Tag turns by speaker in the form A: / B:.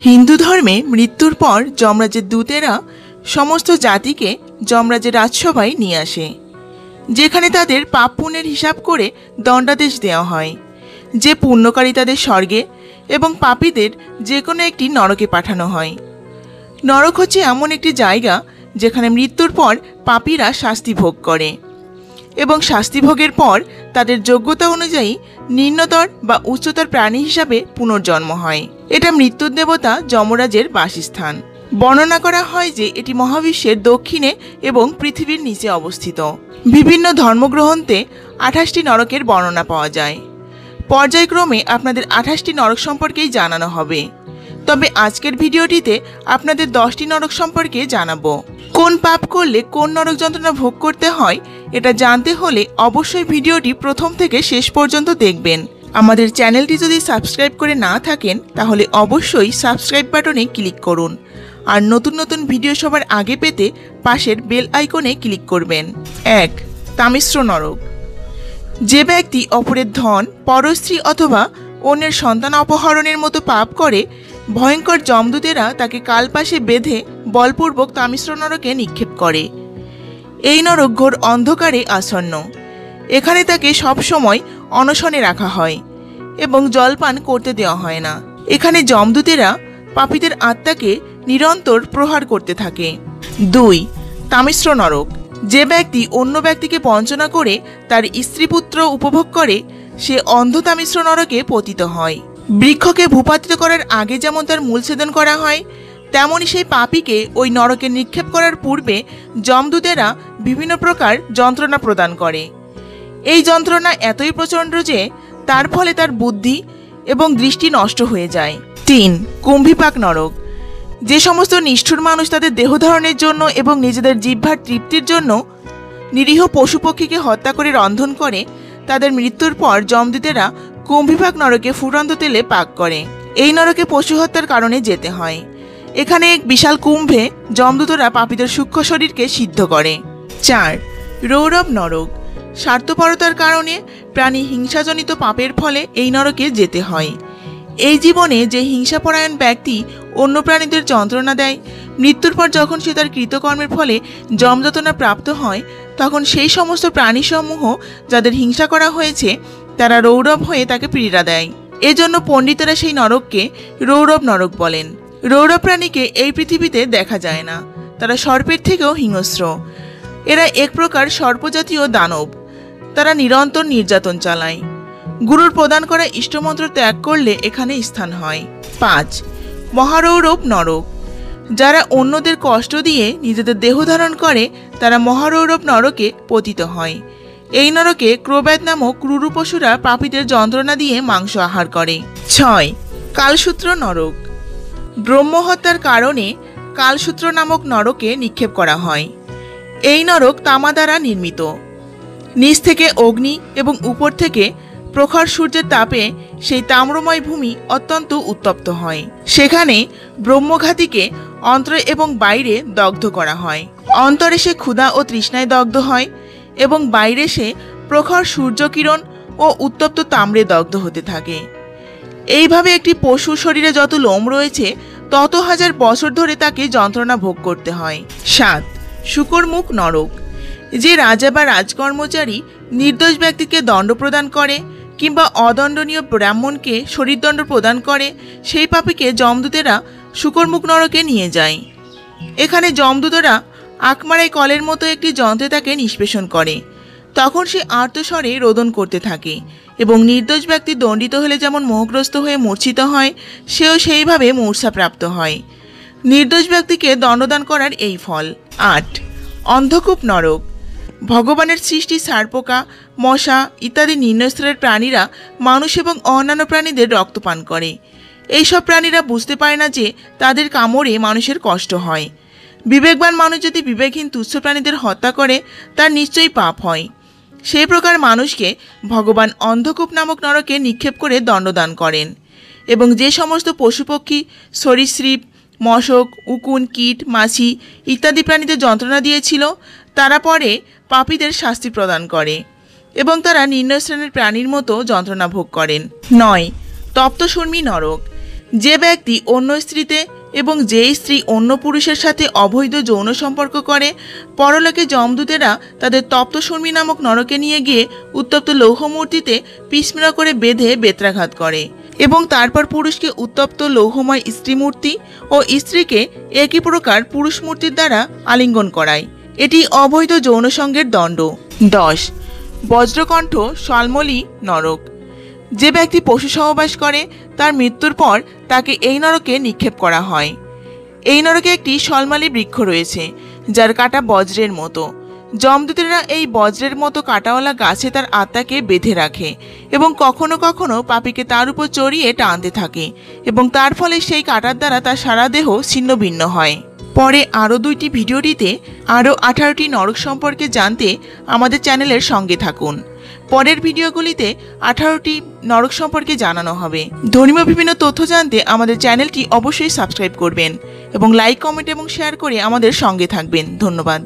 A: हिंदू धर्मे मृत्युर पर यमराजेर दूतेरा समस्त जातिके यमराजेर राजसभाय निये आसे, जेखाने तादेर पाप पुण्येर हिसाब करे दंडादेश देওয়া হয়। जे पुण्यकारी तादेर स्वर्गे एबं पापीदेर जे कोनो एकटी नरके पाठानो হয়। नरक हच्छे एमन एकटी जायगा जेखाने मृत्युर पर पापीरा शास्ति भोग करे एबं शास्ति भोगेर पर तादेर योग्यता अनुयायी निम्नतर बा उच्चतर प्राणी हिसाबे पुनर्जन्म हय। एटा मृत्युर देवता यमराजेर बासस्थान। बर्णना करा हय जे एटी महाविश्वेर दक्षिणे एबं पृथिवीर नीचे अवस्थित। विभिन्न धर्मग्रन्थे 28टी नरकेर बर्णना पाওয়া যায়। पर्यायक्रमे आपनादेर 28टी नरक सम्पर्केই জানানো হবে। তবে আজকের ভিডিওটিতে আপনাদের 10টি নরক সম্পর্কে জানাবো। কোন পাপ করলে কোন নরক যন্ত্রণা ভোগ করতে হয় এটা জানতে হলে অবশ্যই ভিডিওটি প্রথম থেকে শেষ পর্যন্ত দেখবেন। আমাদের চ্যানেলটি যদি সাবস্ক্রাইব করে না থাকেন তাহলে অবশ্যই সাবস্ক্রাইব বাটনে ক্লিক করুন আর নতুন নতুন ভিডিও সবার আগে পেতে পাশের বেল আইকনে ক্লিক করবেন। 1. তামিশ্র নরক। যে ব্যক্তি অপরের ধন, পরস্ত্রী অথবা অন্যের সন্তান অপহরণের মতো পাপ করে ভয়ঙ্কর যমদূতেরা তাকে কালপাশে বেঁধে বলপূর্বক তামিশ্র নরকে নিক্ষেপ করে। এই নরক ঘোর অন্ধকারে আচ্ছন্ন। এখানে তাকে সব সময় অনশনে রাখা হয় এবং জলপান করতে দেওয়া হয় না। এখানে যমদূতেরা পাপীদের আত্মাকে নিরন্তর প্রহার করতে থাকে। 2. তামিশ্র নরক। যে ব্যক্তি অন্য ব্যক্তিকে বঞ্চনা করে তার স্ত্রীপুত্র উপভোগ করে সে অন্ধ তামিশ্র নরকে পতিত হয়। বৃক্ষকে ভূপাতিত করার আগে যেমন তার মূলছেদন করা হয় তেমনই সেই পাপীকে ওই নরকে নিক্ষেপ করার পূর্বে যমদূতেরা বিভিন্ন প্রকার যন্ত্রণা প্রদান করে। এই যন্ত্রণা এতই প্রচণ্ড যে তার ফলে তার বুদ্ধি এবং দৃষ্টি নষ্ট হয়ে যায়। 3. কুম্ভীপাক নরক। যে সমস্ত নিষ্ঠুর মানুষ তাদের দেহধারণের জন্য এবং নিজেদের জিহ্বার তৃপ্তির জন্য নিরীহ পশুপক্ষীকে হত্যা করে রন্ধন করে তাদের মৃত্যুর পর যমদূতেরা কুম্ভীপাক নরকে ফুটন্ত তেলে পাক করে। এই নরকে পশু হত্যার কারণে যেতে হয়। এখানে এক বিশাল কুম্ভে যমদূতরা পাপীদের সূক্ষ্ম শরীরকে সিদ্ধ করে। 4. রৌরব নরক। স্বার্থপরতার কারণে প্রাণী হিংসাজনিত পাপের ফলে এই নরকে যেতে হয়। এই জীবনে যে হিংসাপরায়ণ ব্যক্তি অন্য প্রাণীদের যন্ত্রণা দেয় মৃত্যুর পর যখন সে তার কৃতকর্মের ফলে যমযাতনা প্রাপ্ত হয় তখন সেই সমস্ত প্রাণীসমূহ যাদের হিংসা করা হয়েছে তারা রৌরব হয়ে তাকে পীড়া দেয়। এজন্য পণ্ডিতেরা সেই নরককে রৌরব নরক বলেন। রৌরব প্রাণীকে এই পৃথিবীতে দেখা যায় না। তারা সর্পের থেকেও হিংস্র। এরা এক প্রকার সর্পজাতীয় দানব। তারা নিরন্তর নির্যাতন চালায়। গুরুর প্রদান করা ইষ্টমন্ত্র ত্যাগ করলে এখানে স্থান হয়। 5. মহারৌরব নরক। যারা অন্যদের কষ্ট দিয়ে নিজেদের দেহ ধারণ করে তারা মহারৌরব নরকে পতিত হয়। এই নরকে ক্রোব্যাত নামক ক্রুর পশুরা পাপীদের যন্ত্রণা দিয়ে মাংস আহার করে। 6. কালসূত্র নরক। ব্রহ্মহত্যার কারণে কালসূত্র নামক নরকে নিক্ষেপ করা হয়। এই নরক তামা দ্বারা নির্মিত। নিচ থেকে অগ্নি এবং উপর থেকে প্রখর সূর্যের তাপে সেই তাম্রময় ভূমি অত্যন্ত উত্তপ্ত হয়। সেখানে ব্রহ্মঘাতীকে অন্তরে এবং বাইরে দগ্ধ করা হয়। অন্তরে সে ক্ষুধা ও তৃষ্ণায় দগ্ধ হয় এবং বাইরে সে প্রখর সূর্যকিরণ ও উত্তপ্ত তাম্রে দগ্ধ হতে থাকে। এইভাবে একটি পশু শরীরে যত লোম রয়েছে তত হাজার বছর ধরে তাকে যন্ত্রণা ভোগ করতে হয়। 7. শূকরমুখ নরক। যে রাজা বা রাজকর্মচারী নির্দোষ ব্যক্তিকে দণ্ড প্রদান করে কিংবা অদণ্ডনীয় ব্রাহ্মণকে শরীরদণ্ড প্রদান করে সেই পাপীকে যমদূতেরা শূকরমুখ নরকে নিয়ে যায়। এখানে যমদূতেরা আকমারাই কলের মতো একটি যন্ত্রে তাকে নিষ্পেষণ করে। তখন সে আর্তস্বরে রোদন করতে থাকে এবং নির্দোষ ব্যক্তি দণ্ডিত হলে যেমন মোহগ্রস্ত হয়ে মূর্ছিত হয় সেও সেইভাবে মূর্ছাপ্রাপ্ত হয়। নির্দোষ ব্যক্তিকে দণ্ডদান করার এই ফল। 8. অন্ধকূপ নরক। ভগবানের সৃষ্টি সারপোকা, মশা ইত্যাদি নিম্নস্তরের প্রাণীরা মানুষ এবং অন্যান্য প্রাণীদের রক্তপান করে। এইসব প্রাণীরা বুঝতে পারে না যে তাদের কামড়ে মানুষের কষ্ট হয়। বিবেকবান মানুষ যদি বিবেকহীন তুচ্ছ প্রাণীদের হত্যা করে তার নিশ্চয়ই পাপ হয়। সেই প্রকার মানুষকে ভগবান অন্ধকূপ নামক নরকে নিক্ষেপ করে দণ্ডদান করেন এবং যে সমস্ত পশুপক্ষী, সরীসৃপ, মশক, উকুন, কীট, মাছি ইত্যাদি প্রাণীদের যন্ত্রণা দিয়েছিল তারা পরে পাপীদের শাস্তি প্রদান করে এবং তারা নিম্ন শ্রেণীর প্রাণীর মতো যন্ত্রণা ভোগ করেন। 9. তপ্তশূর্মী নরক। যে ব্যক্তি অন্য স্ত্রীতে এবং যে স্ত্রী অন্য পুরুষের সাথে অবৈধ যৌন সম্পর্ক করে, পরলোকে যমদূতেরা তাদের তপ্ত শর্মী নামক নরকে নিয়ে গিয়ে উত্তপ্ত লৌহমূর্তিতে পিছমরা করে বেঁধে বেত্রাঘাত করে এবং তারপর পুরুষকে উত্তপ্ত লৌহময় স্ত্রীমূর্তি ও স্ত্রীকে একই প্রকার পুরুষ মূর্তির দ্বারা আলিঙ্গন করায়। এটি অবৈধ যৌন সঙ্গের দণ্ড। 10. বজ্রকণ্ঠ শালমলী নরক। যে ব্যক্তি পশু সহবাস করে তার মৃত্যুর পর তাকে এই নরকে নিক্ষেপ করা হয়। এই নরকে একটি শালমলী বৃক্ষ রয়েছে যার কাঁটা বজ্রের মতো। যমদূতেরা এই বজ্রের মতো কাঁটাওয়ালা গাছে তার আত্মাকে বেঁধে রাখে এবং কখনো কখনো পাপীকে তার উপর চড়িয়ে টানতে থাকে এবং তার ফলে সেই কাঁটার দ্বারা তার সারা দেহ ছিন্ন ভিন্ন হয়। পরে আরও 2টি ভিডিওটিতে আরও 18টি নরক সম্পর্কে জানতে আমাদের চ্যানেলের সঙ্গে থাকুন। পরের ভিডিওগুলিতে 18টি নরক সম্পর্কে জানানো হবে। ধর্মীয় বিভিন্ন তথ্য জানতে আমাদের চ্যানেলটি অবশ্যই সাবস্ক্রাইব করবেন এবং লাইক, কমেন্ট এবং শেয়ার করে আমাদের সঙ্গে থাকবেন। ধন্যবাদ।